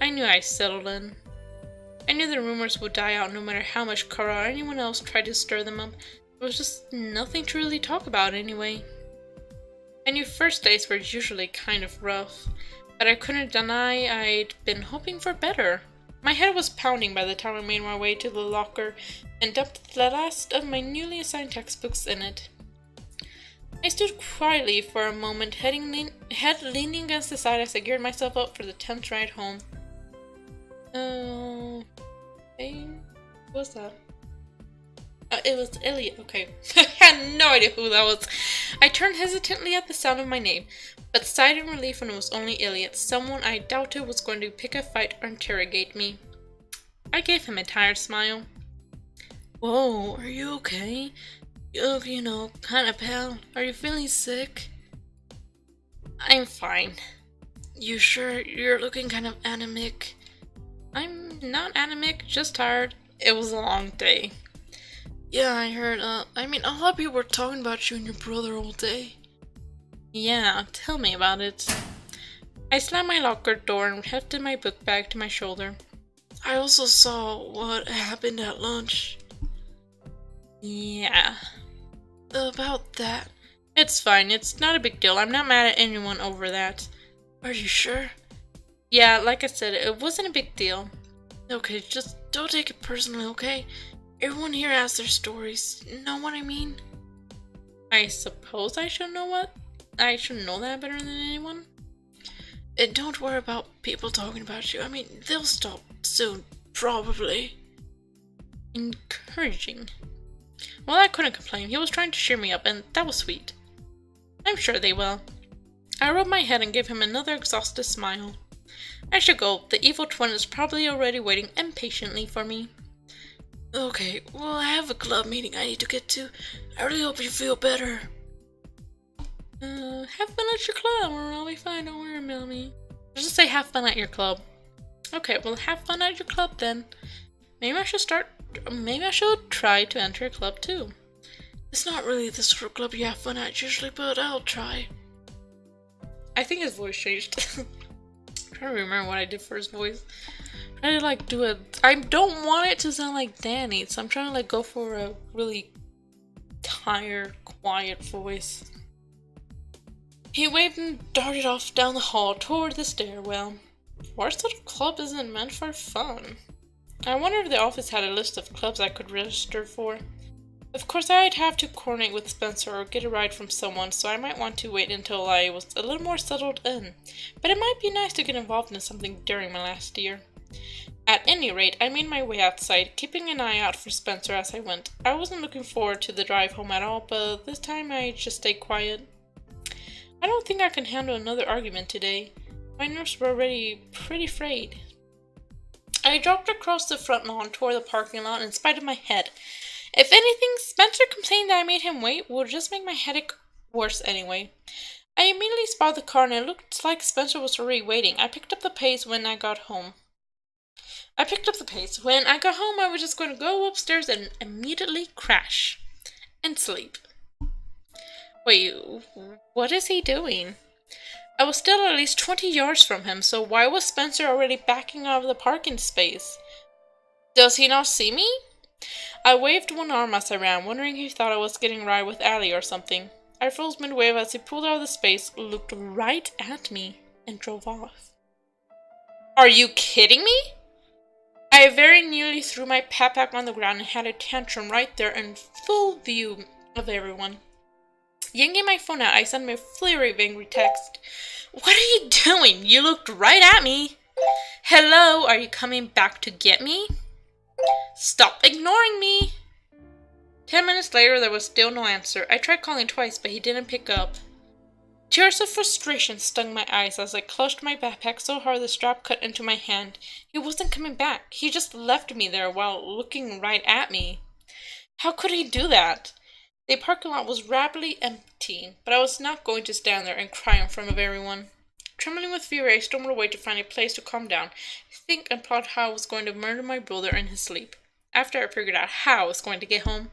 A: I knew I'd settled in. I knew the rumors would die out no matter how much Kara or anyone else tried to stir them up. There was just nothing to really talk about anyway. I knew first dates were usually kind of rough, but I couldn't deny I'd been hoping for better. My head was pounding by the time I made my way to the locker and dumped the last of my newly assigned textbooks in it. I stood quietly for a moment, head leaning against the side as I geared myself up for the tense ride home. Hey, what's that? It was Elliot, okay. I had no idea who that was. I turned hesitantly at the sound of my name, but sighed in relief when it was only Elliot, someone I doubted was going to pick a fight or interrogate me. I gave him a tired smile. Whoa, are you okay? You look, kinda pale. Are you feeling sick? I'm fine. You sure you're looking kind of anemic? I'm not anemic, just tired. It was a long day. Yeah, I heard, a lot of people were talking about you and your brother all day. Yeah, tell me about it. I slammed my locker door and hefted my book bag to my shoulder. I also saw what happened at lunch. Yeah. About that. It's fine, it's not a big deal. I'm not mad at anyone over that. Are you sure? Yeah, like I said, it wasn't a big deal. Okay, just don't take it personally, okay? Everyone here has their stories. Know what I mean? I suppose I should know that better than anyone. And don't worry about people talking about you. They'll stop soon, probably. Encouraging. Well, I couldn't complain. He was trying to cheer me up, and that was sweet. I'm sure they will. I rubbed my head and gave him another exhausted smile. I should go. The evil twin is probably already waiting impatiently for me. Okay, well, I have a club meeting I need to get to. I really hope you feel better. Have fun at your club, or I'll be fine. Don't worry about me. Just say have fun at your club. Okay, well, have fun at your club then. Maybe I should try to enter a club too. It's not really the sort of club you have fun at usually, but I'll try. I think his voice changed. I'm trying to remember what I did for his voice. I'm trying to do it. I don't want it to sound like Danny, so I'm trying to go for a really tired, quiet voice. He waved and darted off down the hall toward the stairwell. Worst little club isn't meant for fun. I wonder if the office had a list of clubs I could register for. Of course, I'd have to coordinate with Spencer or get a ride from someone, so I might want to wait until I was a little more settled in. But it might be nice to get involved in something during my last year. At any rate, I made my way outside, keeping an eye out for Spencer as I went. I wasn't looking forward to the drive home at all, but this time I just stayed quiet. I don't think I can handle another argument today. My nerves were already pretty frayed. I jogged across the front lawn toward the parking lot in spite of my head. If anything, Spencer complaining that I made him wait would just make my headache worse anyway. I immediately spotted the car and it looked like Spencer was already waiting. I picked up the pace when I got home. When I got home, I was just going to go upstairs and immediately crash. And sleep. Wait, what is he doing? I was still at least 20 yards from him, so why was Spencer already backing out of the parking space? Does he not see me? I waved one arm as I ran, wondering if he thought I was getting a ride with Allie or something. I froze mid-wave as he pulled out of the space, looked right at me, and drove off. Are you kidding me? I very nearly threw my backpack on the ground and had a tantrum right there in full view of everyone. Yanking my phone out, I sent him a flurry of angry text. What are you doing? You looked right at me. Hello, are you coming back to get me? Stop ignoring me. 10 minutes later, there was still no answer. I tried calling twice, but he didn't pick up. Tears of frustration stung my eyes as I clutched my backpack so hard the strap cut into my hand. He wasn't coming back. He just left me there while looking right at me. How could he do that? The parking lot was rapidly emptying, but I was not going to stand there and cry in front of everyone. Trembling with fear, I stormed away to find a place to calm down, think and plot how I was going to murder my brother in his sleep. After I figured out how I was going to get home.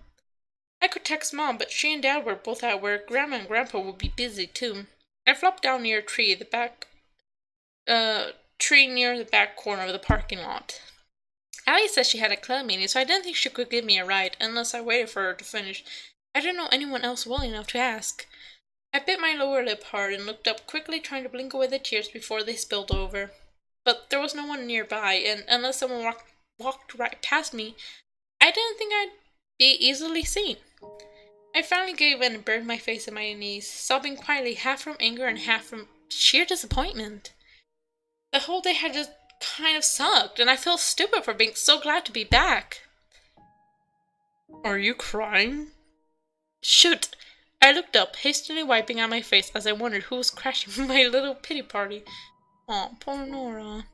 A: I could text Mom, but she and Dad were both at work. Grandma and Grandpa would be busy too. I flopped down near a tree, near the back corner of the parking lot. Allie said she had a club meeting, so I didn't think she could give me a ride unless I waited for her to finish. I didn't know anyone else well enough to ask. I bit my lower lip hard and looked up quickly, trying to blink away the tears before they spilled over. But there was no one nearby, and unless someone walked right past me, I didn't think I'd be easily seen. I finally gave in and buried my face in my knees, sobbing quietly, half from anger and half from sheer disappointment. The whole day had just kind of sucked, and I felt stupid for being so glad to be back. Are you crying? Shoot! I looked up, hastily wiping out my face as I wondered who was crashing my little pity party. Aw, poor Nora.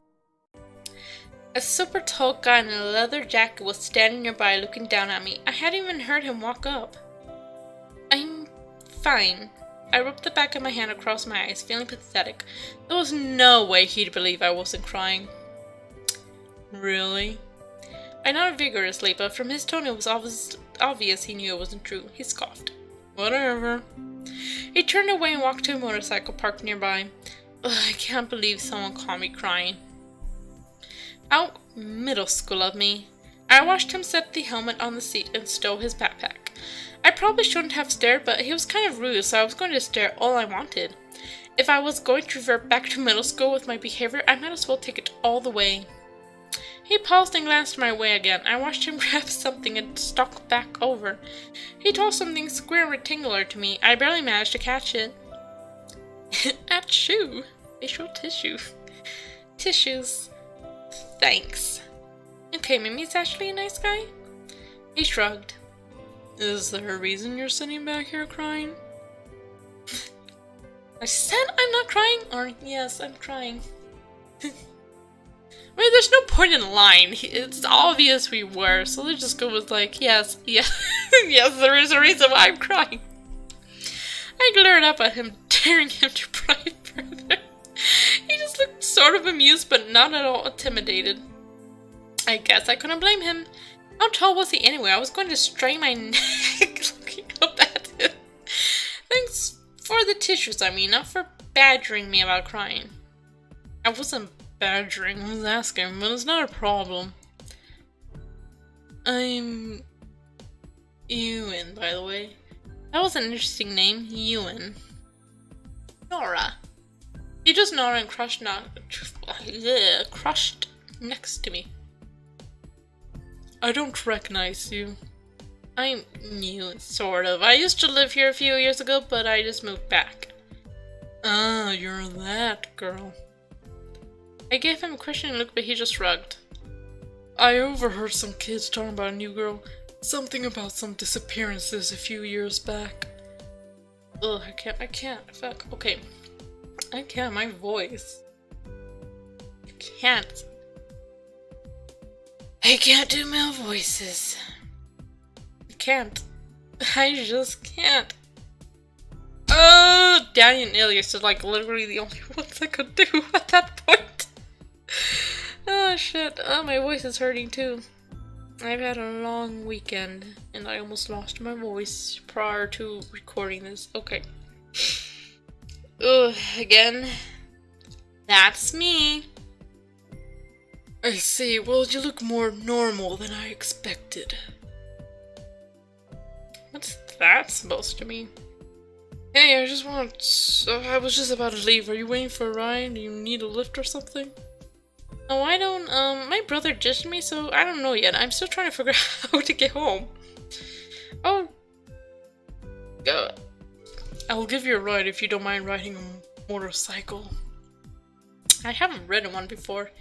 A: A super tall guy in a leather jacket was standing nearby looking down at me. I hadn't even heard him walk up. I'm fine. I rubbed the back of my hand across my eyes, feeling pathetic. There was no way he'd believe I wasn't crying. Really? I nodded vigorously, but from his tone it was obvious he knew it wasn't true. He scoffed. Whatever. He turned away and walked to a motorcycle parked nearby. Ugh, I can't believe someone caught me crying. How middle school of me. I watched him set the helmet on the seat and stow his backpack. I probably shouldn't have stared, but he was kind of rude, so I was going to stare all I wanted. If I was going to revert back to middle school with my behavior, I might as well take it all the way. He paused and glanced my way again. I watched him grab something and stalk back over. He tossed something square and rectangular to me. I barely managed to catch it. Achoo! Facial tissue. Tissues. Thanks. Okay, Mimi's actually a nice guy? He shrugged. Is there a reason you're sitting back here crying? I said I'm not crying, or yes, I'm crying. I mean, there's no point in lying. It's obvious we were, so let's just go with like, yes, yes, yes, there is a reason why I'm crying. I glared up at him, daring him to pry further. He just looked sort of amused, but not at all intimidated. I guess I couldn't blame him. How tall was he anyway? I was going to strain my neck looking up at him. Thanks for the tissues, I mean, not for badgering me about crying. I wasn't badgering, I was asking, but it's not a problem. I'm Ewan, by the way. That was an interesting name, Ewan. Nora. He just nodded and crushed next to me. I don't recognize you. I'm new, sort of. I used to live here a few years ago, but I just moved back. Ah, you're that girl. I gave him a questioning look, but he just shrugged. I overheard some kids talking about a new girl. Something about some disappearances a few years back. Ugh, I can't. Fuck. Okay. I can't. My voice. I can't. I can't do male voices. I can't. I just can't. Oh, Danny and Ilias are like literally the only ones I could do at that point. Oh shit. Oh, my voice is hurting too. I've had a long weekend and I almost lost my voice prior to recording this. Okay. Ugh, again. That's me. I see. Well, you look more normal than I expected. that's supposed to mean. Hey, I was just about to leave. Are you waiting for a ride? Do you need a lift or something? Oh, I don't, my brother ditched me, so I don't know yet. I'm still trying to figure out how to get home. Oh, go. I'll give you a ride if you don't mind riding a motorcycle. I haven't ridden one before.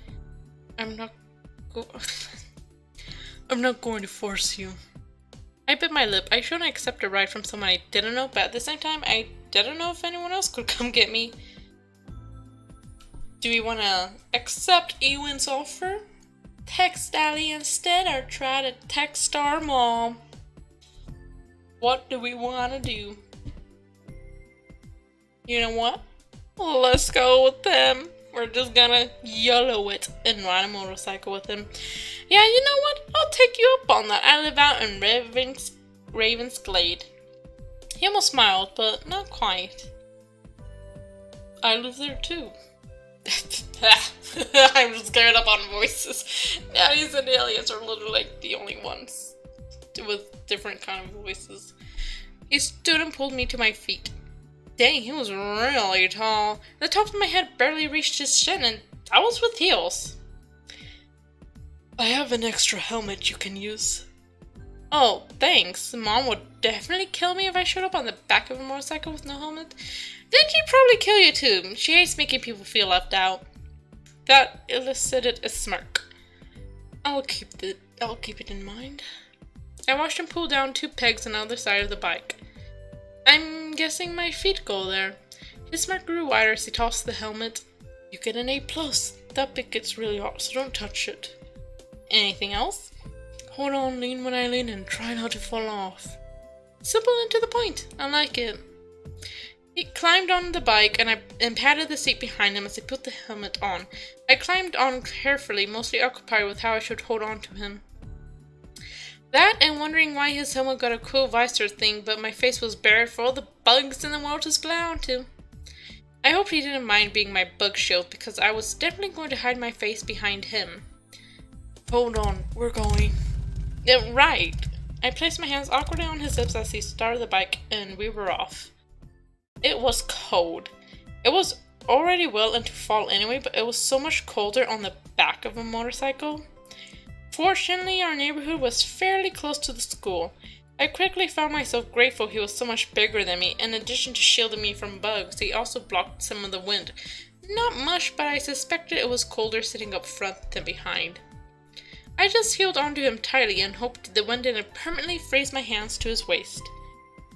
A: I'm not going to force you. I bit my lip. I shouldn't accept a ride from someone I didn't know, but at the same time, I didn't know if anyone else could come get me. Do we want to accept Ewan's offer? Text Allie instead, or try to text our mom? What do we want to do? You know what? Let's go with them. We're just gonna YOLO it and ride a motorcycle with him. Yeah, you know what? I'll take you up on that. I live out in Raven's Glade. He almost smiled, but not quite. I live there too. I'm just scared up on voices. Daddies and aliens are literally like the only ones with different kind of voices. He stood and pulled me to my feet. Dang, he was really tall. The top of my head barely reached his chin, and I was with heels. I have an extra helmet you can use. Oh, thanks. Mom would definitely kill me if I showed up on the back of a motorcycle with no helmet. Then she'd probably kill you too. She hates making people feel left out. That elicited a smirk. I'll keep it in mind. I watched him pull down 2 pegs on the other side of the bike. I'm guessing my feet go there. His smirk grew wider as he tossed the helmet. You get an A+. That bit gets really hot, so don't touch it. Anything else? Hold on, lean when I lean, and try not to fall off. Simple and to the point. I like it. He climbed on the bike and patted the seat behind him as he put the helmet on. I climbed on carefully, mostly occupied with how I should hold on to him. That and wondering why his helmet got a cool visor thing, but my face was bared for all the bugs in the world to splatter onto. I hoped he didn't mind being my bug shield, because I was definitely going to hide my face behind him. Hold on, we're going. Yeah, right. I placed my hands awkwardly on his hips as he started the bike, and we were off. It was cold. It was already well into fall anyway, but it was so much colder on the back of a motorcycle. Fortunately, our neighborhood was fairly close to the school. I quickly found myself grateful he was so much bigger than me. In addition to shielding me from bugs, he also blocked some of the wind. Not much, but I suspected it was colder sitting up front than behind. I just held onto him tightly and hoped the wind didn't permanently freeze my hands to his waist.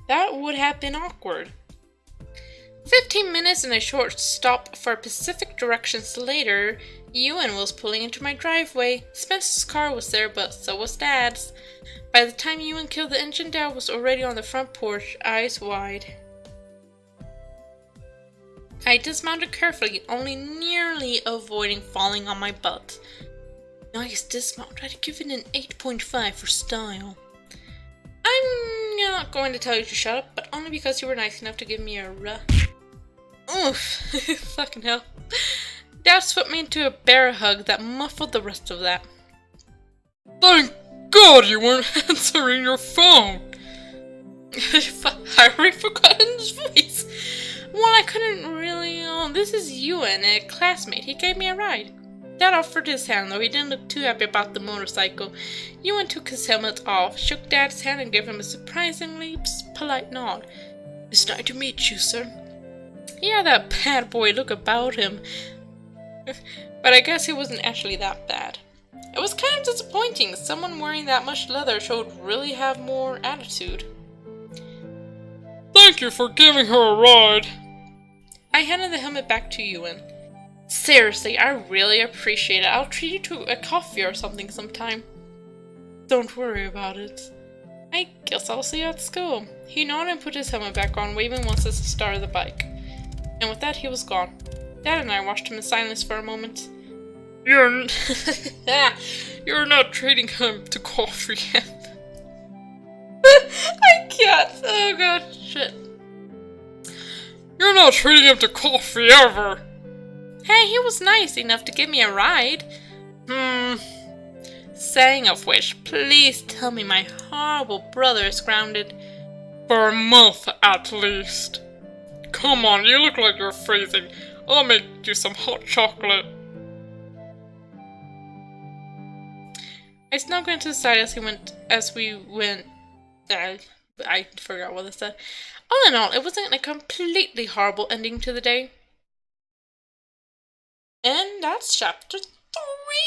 A: That would have been awkward. 15 minutes and a short stop for Pacific directions later, Ewan was pulling into my driveway. Spencer's car was there, but so was Dad's. By the time Ewan killed the engine, Dad was already on the front porch, eyes wide. I dismounted carefully, only nearly avoiding falling on my butt. Nice dismount. I'd give it an 8.5 for style. I'm not going to tell you to shut up, but only because you were nice enough to give me a oof. Fucking hell. Dad swept me into a bear hug that muffled the rest of that. Thank God you weren't answering your phone! I already forgotten his voice. Well, I couldn't really. This is Ewan, a classmate. He gave me a ride. Dad offered his hand, though he didn't look too happy about the motorcycle. Ewan took his helmet off, shook Dad's hand, and gave him a surprisingly polite nod. It's nice to meet you, sir. He had that bad boy look about him. But I guess he wasn't actually that bad. It was kind of disappointing. Someone wearing that much leather should really have more attitude. Thank you for giving her a ride. I handed the helmet back to Ewan. Seriously, I really appreciate it. I'll treat you to a coffee or something sometime. Don't worry about it. I guess I'll see you at school. He nodded and put his helmet back on, waving once as he started the bike. And with that, he was gone. Dad and I watched him in silence for a moment. You're not treating him to coffee yet. I can't. Oh god, shit. You're not treating him to coffee ever. Hey, he was nice enough to give me a ride. Saying of which, please tell me my horrible brother is grounded.
B: For a month at least. Come on, you look like you're freezing. I'll make you some hot chocolate.
A: I snuck into the side as we went. I forgot what I said. All in all, it wasn't a completely horrible ending to the day. And that's chapter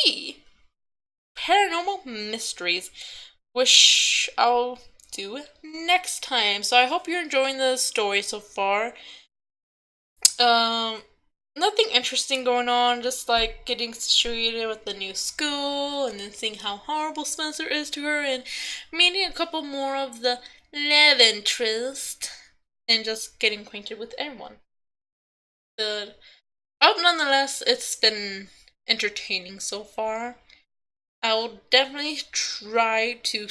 A: 3. Paranormal Mysteries, which I'll do next time. So I hope you're enjoying the story so far. Nothing interesting going on, just like getting situated with the new school and then seeing how horrible Spencer is to her and meeting a couple more of the love interest and just getting acquainted with everyone. But nonetheless, it's been entertaining so far. I will definitely try to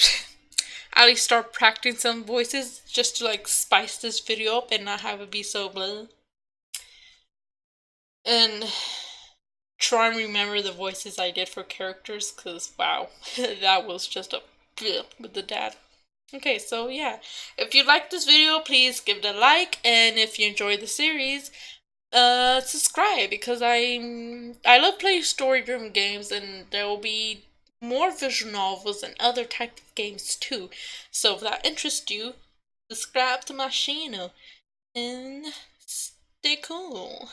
A: at least start practicing some voices just to like spice this video up and not have it be so blah. And try and remember the voices I did for characters, because wow, that was just a bleh with the dad. Okay, so yeah, if you liked this video, please give it a like, and if you enjoyed the series, subscribe, because I love playing story-driven games, and there will be more visual novels and other type of games too. So if that interests you, subscribe to my channel, and stay cool.